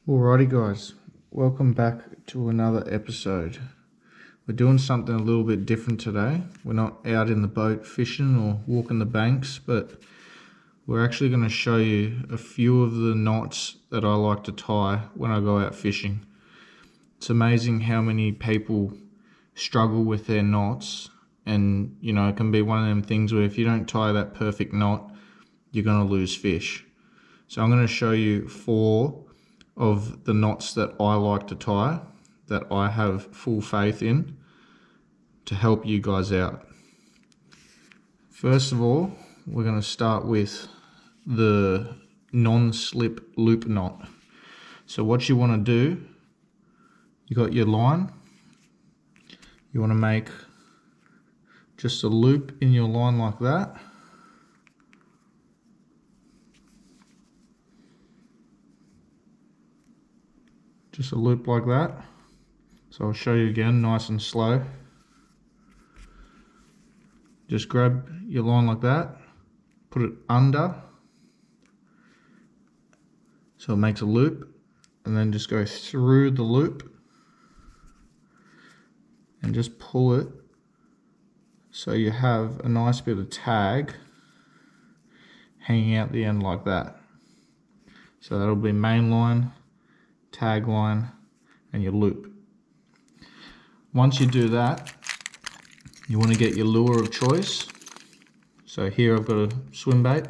Alrighty guys, welcome back to another episode. We're doing something a little bit different today. We're not out in the boat fishing or walking the banks, but we're actually going to show you a few of the knots that I like to tie when I go out fishing. It's amazing how many people struggle with their knots, and it can be one of them things where if you don't tie that perfect knot, you're going to lose fish. So I'm going to show you 4 of the knots that I like to tie, that I have full faith in to help you guys out. First of all, we're going to start with the non-slip loop knot. So what you want to do, you got your line, you want to make just a loop in your line like that. Just a loop like that. So I'll show you again, nice and slow. Just grab your line like that, put it under, so it makes a loop, and then just go through the loop and just pull it so you have a nice bit of tag hanging out the end like that. So that'll be main line, tag line, and your loop. Once you do that, you want to get your lure of choice. So here I've got a swim bait.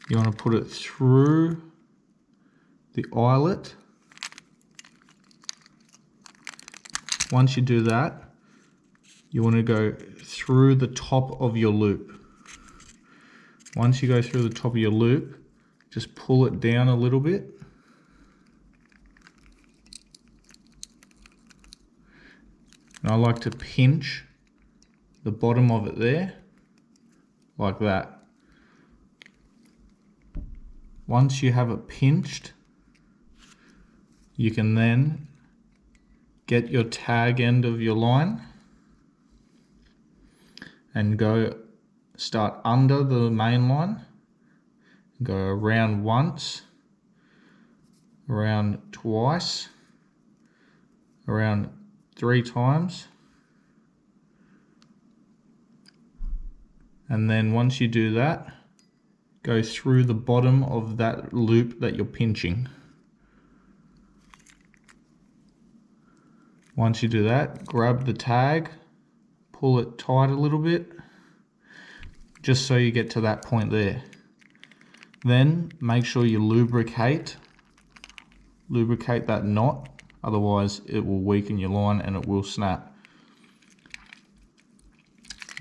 You want to put it through the eyelet. Once you do that, you want to go through the top of your loop. Once you go through the top of your loop, just pull it down a little bit. And I like to pinch the bottom of it there, like that. Once you have it pinched, you can then get your tag end of your line and start under the main line, go around once, around twice, around 3 times, and then once you do that, go through the bottom of that loop that you're pinching. Once you do that, grab the tag, pull it tight a little bit, just so you get to that point there. Then make sure you lubricate that knot. Otherwise it will weaken your line and it will snap.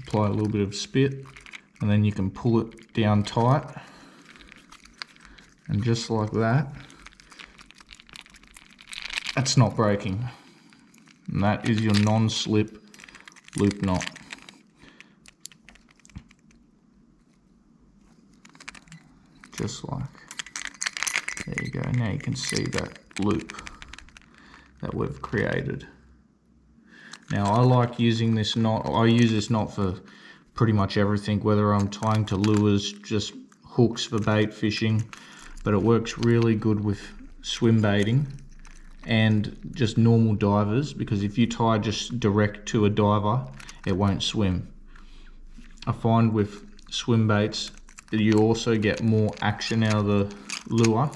Apply a little bit of spit and then you can pull it down tight, and just like that, that's not breaking. And that is your non-slip loop knot. Just like, there you go. Now you can see that loop that we've created. Now I like using this knot. I use this knot for pretty much everything, whether I'm tying to lures, just hooks for bait fishing, but it works really good with swim baiting and just normal divers, because if you tie just direct to a diver, it won't swim. I find with swim baits that you also get more action out of the lure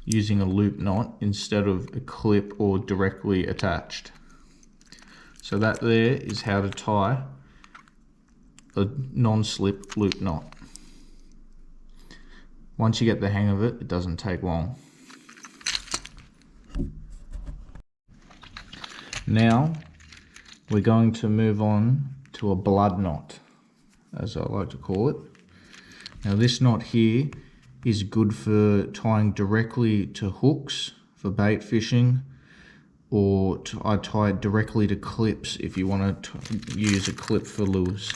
using a loop knot instead of a clip or directly attached. So that there is how to tie a non-slip loop knot. Once you get the hang of it, it doesn't take long. Now we're going to move on to a blood knot, as I like to call it. Now this knot here is good for tying directly to hooks for bait fishing, or I tie it directly to clips if you want to use a clip for lures.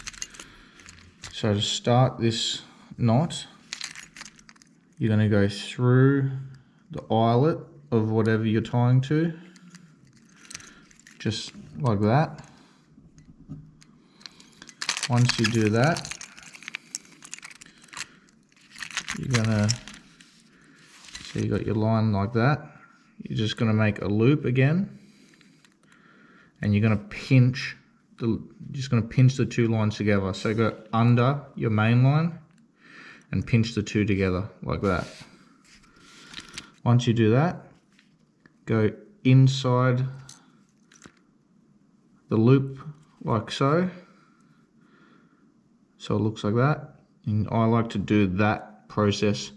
So to start this knot, you're going to go through the eyelet of whatever you're tying to, just like that. Once you do that, you're going to So you got your line like that. You're just going to make a loop again, and you're going to pinch the two lines together. So go under your main line and pinch the two together like that. Once you do that, go inside the loop like so. So it looks like that. And I like to do that process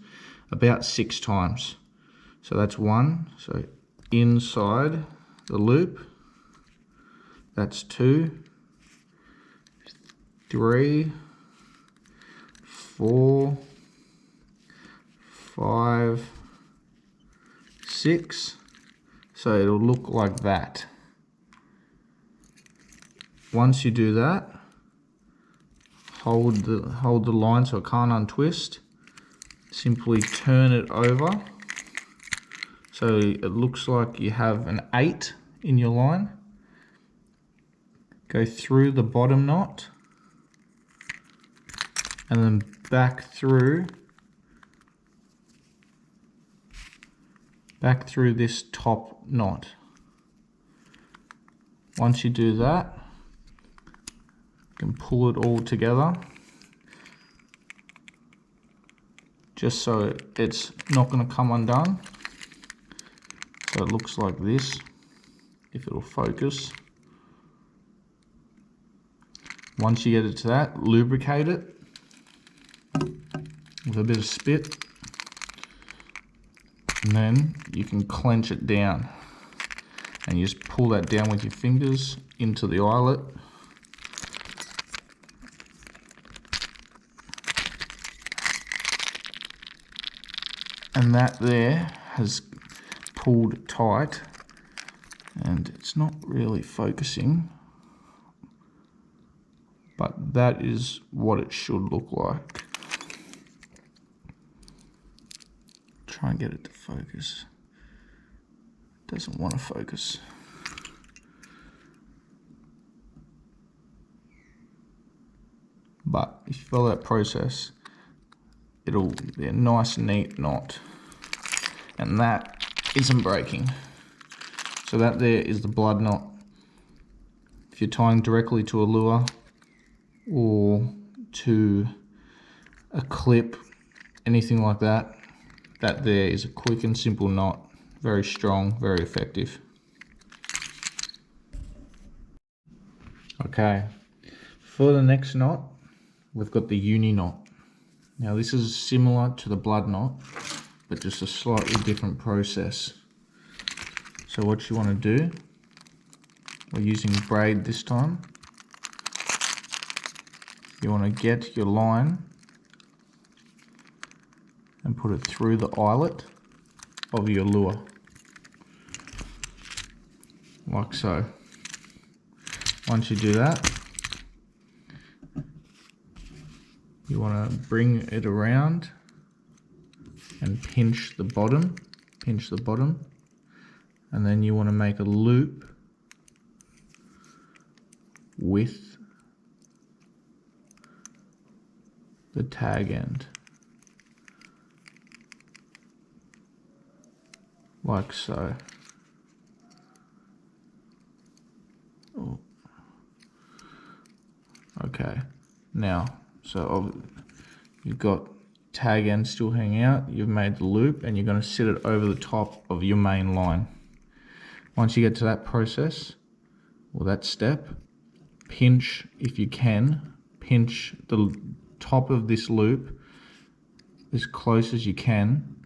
about 6 times. So that's 1. So inside the loop, that's 2, 3, 4, 5, 6. So it'll look like that. Once you do that, hold the line so it can't untwist. Simply turn it over so it looks like you have an 8 in your line. Go through the bottom knot and then back through this top knot. Once you do that, you can pull it all together, just so it's not going to come undone. So it looks like this, if it'll focus. Once you get it to that, lubricate it with a bit of spit, and then you can clench it down, and you just pull that down with your fingers into the eyelet. And that there has pulled tight, and it's not really focusing, but that is what it should look like. Try and get it to focus. It doesn't want to focus. But if you follow that process, it'll be a nice neat knot, and that isn't breaking. So that there is the blood knot. If you're tying directly to a lure or to a clip, anything like that, that there is a quick and simple knot. Very strong, very effective. Okay, for the next knot, we've got the UNI knot. Now this is similar to the blood knot, but just a slightly different process. So what you want to do, we're using braid this time. You want to get your line and put it through the eyelet of your lure, like so. Once you do that, you want to bring it around and pinch the bottom, and then you want to make a loop with the tag end, like so. Oh. Okay, now, so you've got tag end still hanging out, you've made the loop, and you're going to sit it over the top of your main line. Once you get to that process, or that step, pinch, if you can, pinch the top of this loop as close as you can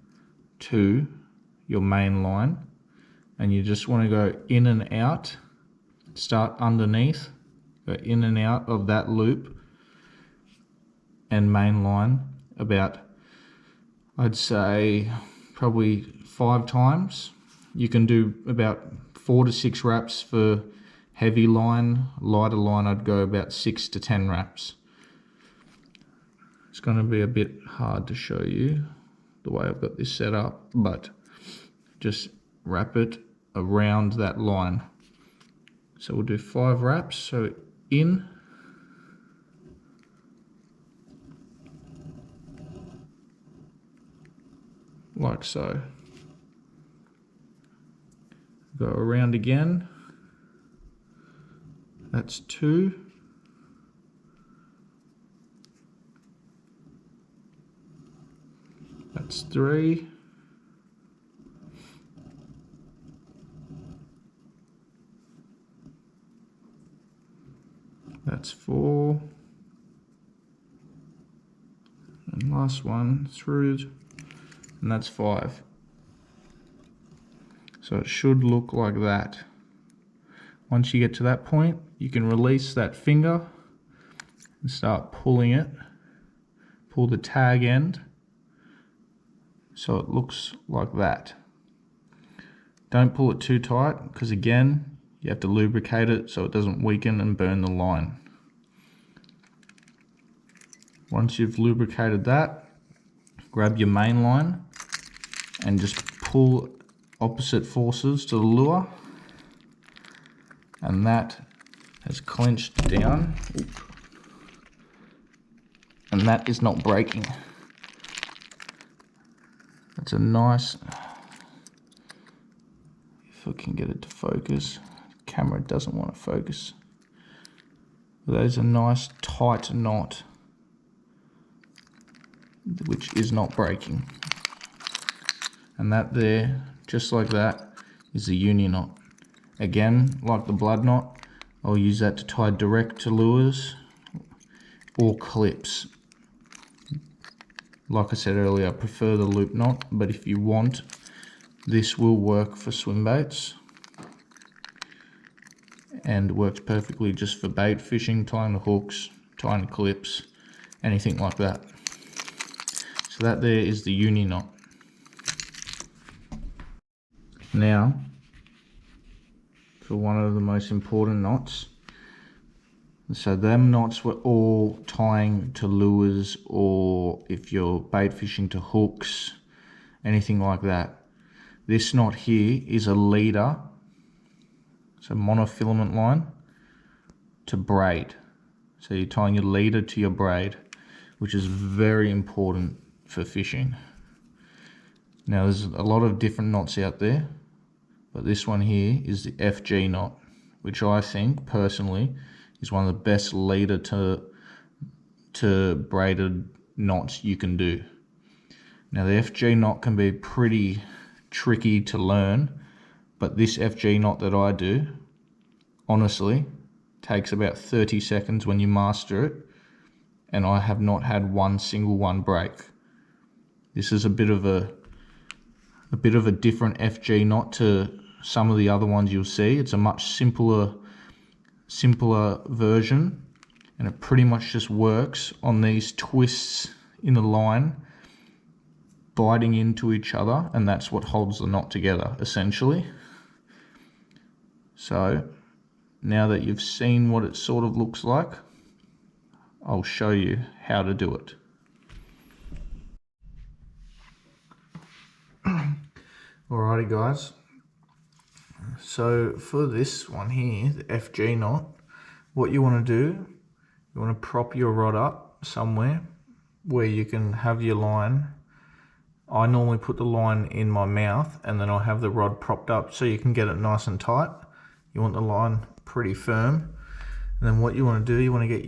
to your main line, and you just want to go in and out, start underneath, go in and out of that loop and main line about, I'd say, probably 5 times. You can do about 4 to 6 wraps for heavy line. Lighter line, I'd go about 6 to 10 wraps. It's going to be a bit hard to show you the way I've got this set up, but just wrap it around that line. So we'll do 5 wraps. So in, like so. Go around again. That's 2. That's 3. That's 4. And last one through, and that's 5. So it should look like that. Once you get to that point, you can release that finger and start pulling it. Pull the tag end so it looks like that. Don't pull it too tight, because again, you have to lubricate it so it doesn't weaken and burn the line. Once you've lubricated that, grab your main line and just pull opposite forces to the lure, and that has clenched down. And that is not breaking. That's a nice, if I can get it to focus, the camera doesn't want to focus. But that is a nice tight knot, which is not breaking. And that there, just like that, is the uni knot. Again, like the blood knot, I'll use that to tie direct to lures or clips. Like I said earlier, I prefer the loop knot, but if you want, this will work for swim baits and works perfectly just for bait fishing, tying the hooks, tying the clips, anything like that. So that there is the uni knot. Now, for one of the most important knots. So them knots were all tying to lures, or if you're bait fishing, to hooks, anything like that. This knot here is a leader, so monofilament line, to braid. So you're tying your leader to your braid, which is very important for fishing. Now there's a lot of different knots out there, but this one here is the FG knot, which I think personally is one of the best leader to braided knots you can do. Now the FG knot can be pretty tricky to learn, but this FG knot that I do, honestly, takes about 30 seconds when you master it, and I have not had one single one break. This is a bit of a different FG knot to some of the other ones you'll see. It's a much simpler version, and it pretty much just works on these twists in the line biting into each other, and that's what holds the knot together essentially. So now that you've seen what it sort of looks like, I'll show you how to do it. Alrighty guys, so for this one here, the FG knot, what you want to do, you want to prop your rod up somewhere where you can have your line. I normally put the line in my mouth, and then I'll have the rod propped up so you can get it nice and tight. You want the line pretty firm, and then what you want to do, you want to get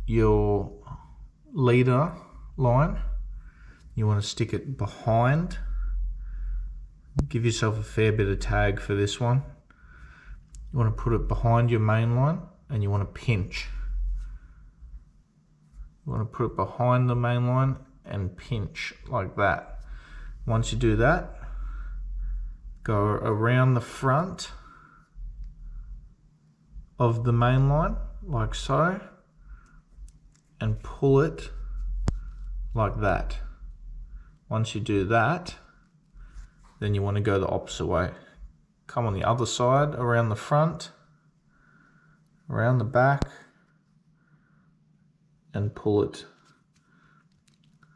your leader line, you want to stick it behind. Give yourself a fair bit of tag for this one. You want to put it behind your main line, and you want to pinch. You want to put it behind the main line and pinch like that. Once you do that, go around the front of the main line like so, and pull it like that. Once you do that, then you want to go the opposite way. Come on the other side, around the front, around the back, and pull it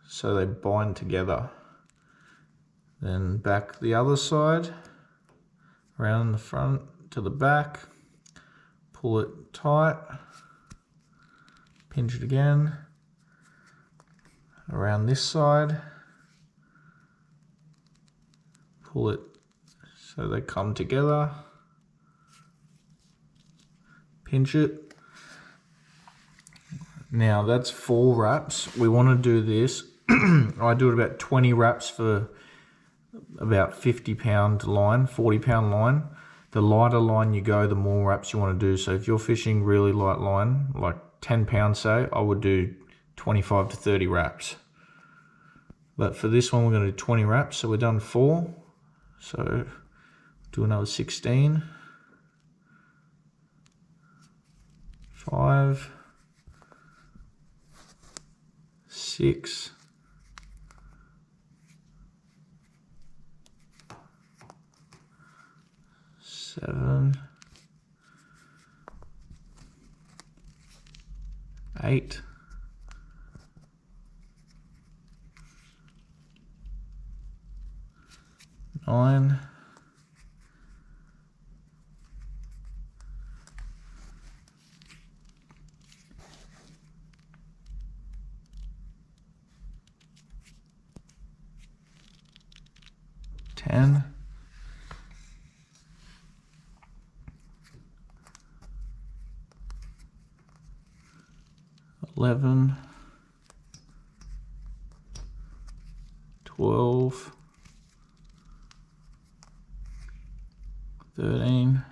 so they bind together. Then back the other side, around the front to the back, pull it tight, pinch it again, around this side, pull it so they come together, pinch it. Now that's 4 wraps. We want to do this. I do it about 20 wraps for about 50-pound line, 40-pound line. The lighter line you go, the more wraps you want to do. So if you're fishing really light line, like 10 pounds say, I would do 25 to 30 wraps. But for this one, we're going to do 20 wraps. So we're done 4. So do another 16. 5. 6. 7. 8. 9. 10. 11. 12. 13.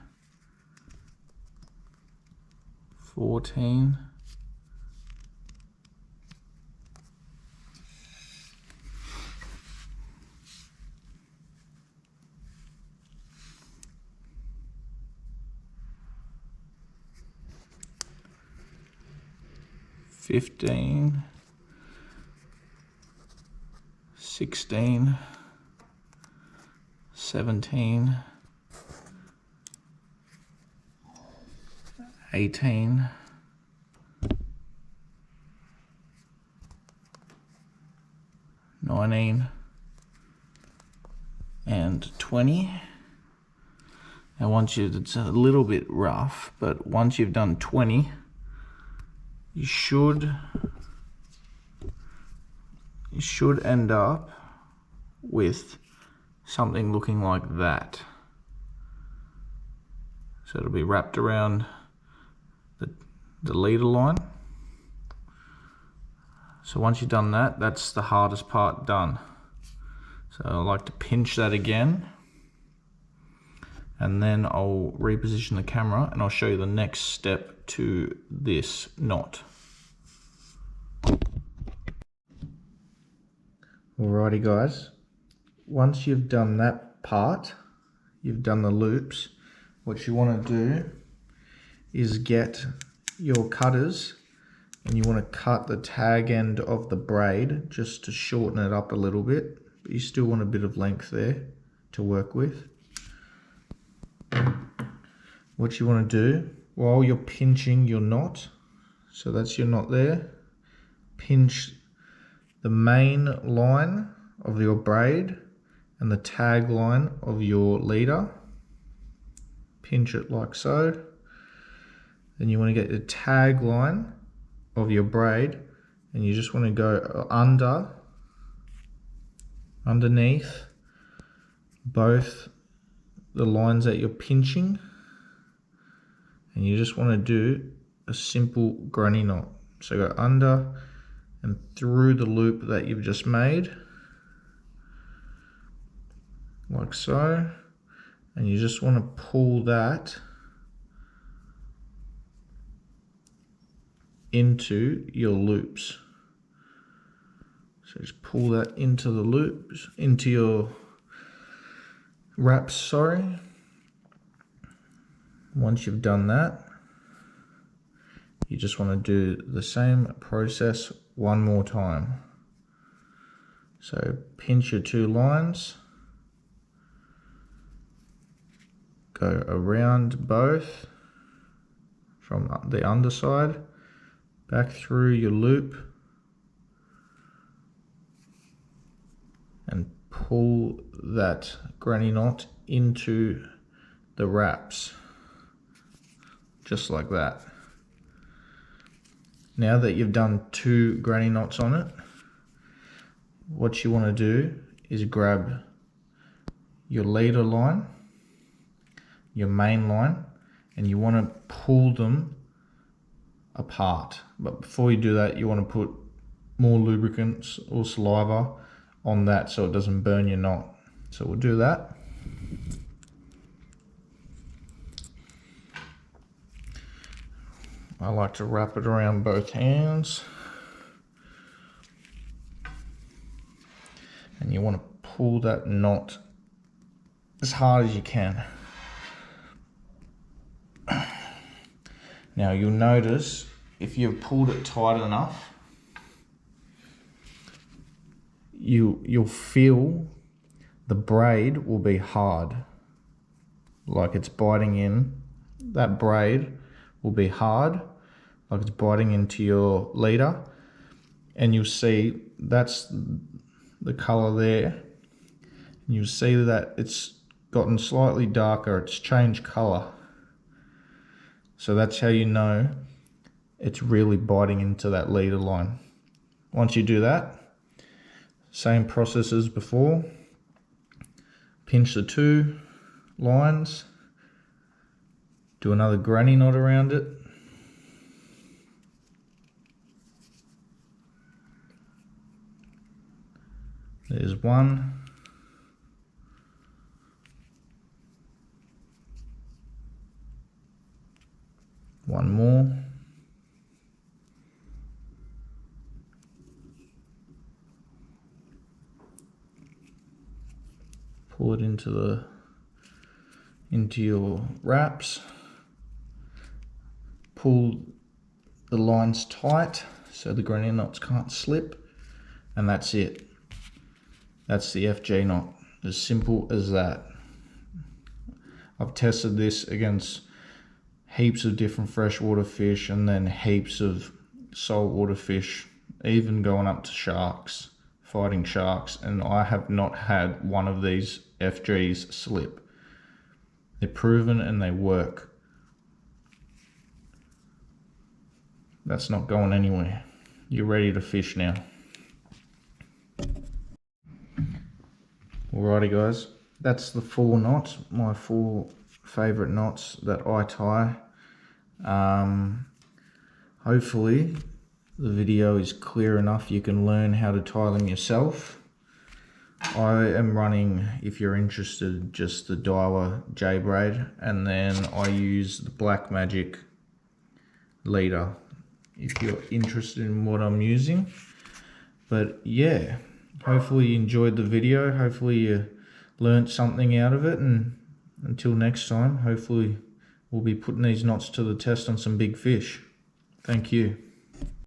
14. 15. 16. 17. 18. 19. And 20. Now it's a little bit rough, but once you've done 20, you should end up with something looking like that. So it'll be wrapped around the leader line. So once you've done that, that's the hardest part done. So I like to pinch that again, and then I'll reposition the camera and I'll show you the next step to this knot. Alrighty guys, once you've done that part, you've done the loops, what you want to do is get your cutters and you want to cut the tag end of the braid just to shorten it up a little bit, but you still want a bit of length there to work with. What you want to do while you're pinching your knot, so that's your knot there, pinch the main line of your braid and the tag line of your leader. Pinch it like so. Then you want to get the tag line of your braid and you just want to go underneath both the lines that you're pinching, and you just want to do a simple granny knot. So go under and through the loop that you've just made, like so, and you just want to pull that into your loops. So just pull that into the loops, into your wraps, sorry. Once you've done that, you just want to do the same process one more time. So pinch your 2 lines, go around both from the underside, back through your loop, and pull that granny knot into the wraps, just like that. Now that you've done 2 granny knots on it, what you want to do is grab your leader line, your main line, and you want to pull them apart. But before you do that, you want to put more lubricants or saliva on that so it doesn't burn your knot. So we'll do that. I like to wrap it around both hands. And you want to pull that knot as hard as you can. Now you'll notice if you've pulled it tight enough, you'll feel the braid will be hard, like it's biting in. That braid will be hard, like it's biting into your leader, and you'll see that's the color there. And you'll see that it's gotten slightly darker, it's changed color. So that's how you know it's really biting into that leader line. Once you do that, same process as before. Pinch the two lines, do another granny knot around it. There's one. One more. Pull it into your wraps. Pull the lines tight so the granny knots can't slip, and that's it. That's the FG knot, as simple as that. I've tested this against heaps of different freshwater fish and then heaps of saltwater fish, even going up to sharks, fighting sharks, and I have not had one of these FGs slip. They're proven and they work. That's not going anywhere. You're ready to fish now. Alrighty guys, that's the 4 knots, my 4 favourite knots that I tie. Hopefully the video is clear enough you can learn how to tie them yourself. I am running, if you're interested, just the Daiwa J braid, and then I use the Black Magic leader if you're interested in what I'm using. But yeah, hopefully you enjoyed the video, hopefully you learned something out of it, and until next time, hopefully we'll be putting these knots to the test on some big fish. Thank you.